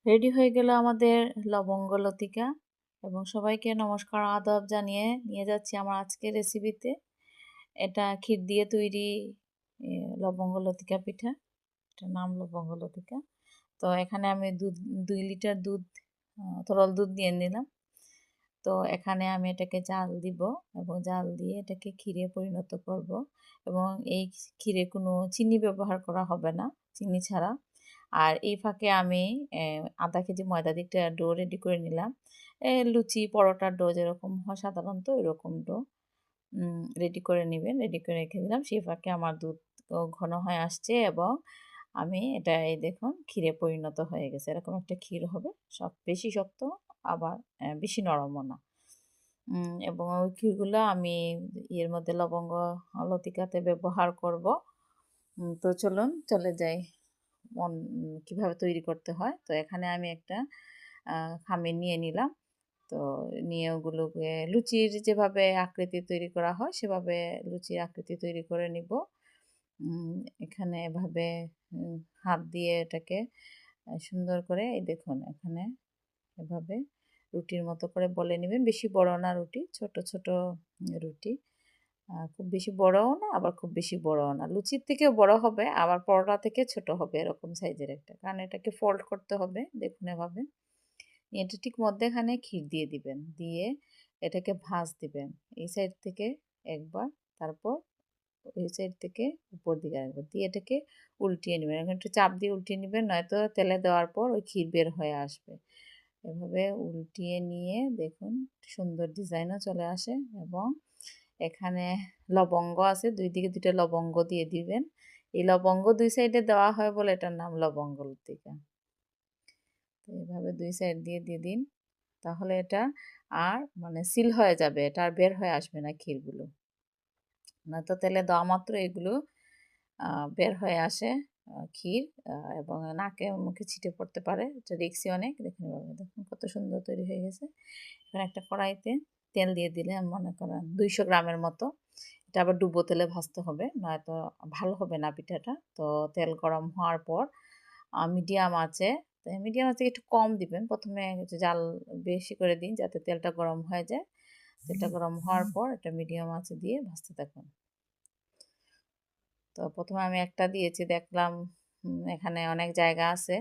Ready হয়ে গেল আমাদের লবঙ্গ লতিকা। এবং সবাইকে নমস্কার আদাব জানিয়ে নিয়ে যাচ্ছি আমার আজকের রেসিপিতে। এটা ক্ষীর দিয়ে তৈরি লবঙ্গ লতিকা পিঠা। এটার নাম লবঙ্গ লতিকা। তো এখানে আমি 2 লিটার দুধ, তরল দুধ দিয়ে নিলাম। তো এখানে আমি এটাকে জাল দিব এবং জাল দিয়ে এটাকে ক্ষীরে পরিণত করব। এবং এই ক্ষীরে কোনো চিনি ব্যবহার করা হবে না, চিনি ছাড়া। আর এই ফাঁকে আমি আধা কেজি ময়দা দিয়ে একটা ডো রেডি করে নিলাম। লুচি পরোটার ডো যেরকম হয় সাধারণত ওইরকম ডো রেডি করে নেবেন। রেডি করে রেখে দিলাম। সেই ফাঁকে আমার দুধ ঘন হয়ে আসছে এবং আমি এটা এই দেখুন ক্ষীরে পরিণত হয়ে গেছে। এরকম একটা ক্ষীর হবে, বেশি শক্ত আবার বেশি নরমও না। এবং ওই ক্ষীরগুলো আমি এর মধ্যে লবঙ্গ লতিকাতে ব্যবহার করব। তো চলুন চলে যাই কিভাবে তৈরি করতে হয়। তো এখানে আমি একটা খামির নিয়ে নিলাম। তো নিয়ে ওগুলোকে লুচির যেভাবে আকৃতি তৈরি করা হয় সেভাবে লুচির আকৃতি তৈরি করে নিব। এখানে এভাবে হাত দিয়ে এটাকে সুন্দর করে এই দেখুন এখানে এভাবে রুটির মতো করে বলে নেবেন। বেশি বড় না রুটি, ছোট ছোট রুটি। খুব বেশি বড়ও না আবার খুব বেশি বড়ও না। লুচির থেকেও বড় হবে আবার পরোটা থেকে ছোট হবে, এরকম সাইজের একটা। কারণ এটাকে ফোল্ড করতে হবে দেখুন এভাবে। এটা ঠিক মধ্যেখানে ক্ষীর দিয়ে দিবেন, দিয়ে এটাকে ভাঁজ দিবেন এই সাইড থেকে একবার, তারপর এই সাইড থেকে উপর দিকে একবার দিয়ে এটাকে উল্টিয়ে নেবেন। এখন একটু চাপ দিয়ে উল্টিয়ে নেবেন, নয়তো তেলে দেওয়ার পর ওই ক্ষীর বের হয়ে আসবে। এভাবে উল্টিয়ে নিয়ে দেখুন সুন্দর ডিজাইনও চলে আসে। এবং এখানে লবঙ্গ আছে, দুই দিকে 2টা লবঙ্গ দিয়ে দিবেন। এই লবঙ্গ 2 সাইডে দেওয়া হয় বলে এটার নাম লবঙ্গ লতিকা। তো এইভাবে 2 সাইড দিয়ে দিন, তাহলে এটা আর মানে সিল হয়ে যাবে, এটা আর বের হয়ে আসবে না ক্ষীরগুলো। নয়তো তেলে দেওয়া মাত্র এগুলো বের হয়ে আসে ক্ষীর, এবং নাকে মুখে ছিটে পড়তে পারে। এটা রিক্সি অনেক। দেখুন কত সুন্দর তৈরি হয়ে গেছে। এখন একটা কড়াইতে তেল দিয়ে দিলে মনে করেন 200 গ্রামের মতো। এটা আবার ডুবো তেলে ভাজতে হবে, নয়তো ভালো হবে না পিঠাটা। তো তেল গরম হওয়ার পর মিডিয়াম আঁচে, মিডিয়াম আঁচে একটু কম দিবেন, প্রথমে জাল বেশি করে দিন যাতে তেলটা গরম হয়ে যায়। তেলটা গরম হওয়ার পর এটা মিডিয়াম আঁচে দিয়ে ভাজতে থাকুন। তো প্রথমে আমি একটা দিয়েছি, দেখলাম এখানে অনেক জায়গা আছে,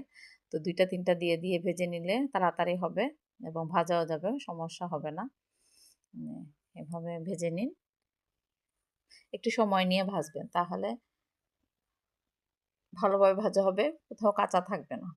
তো 2টা 3টা দিয়ে দিয়ে ভেজে নিলে তাড়াতাড়ি হবে এবং ভাজাও যাবে, সমস্যা হবে না। এভাবে ভেজে নিন, একটু সময় নিয়ে ভাজবেন, তাহলে ভালোভাবে ভাজা হবে, কোথাও কাঁচা থাকবে না।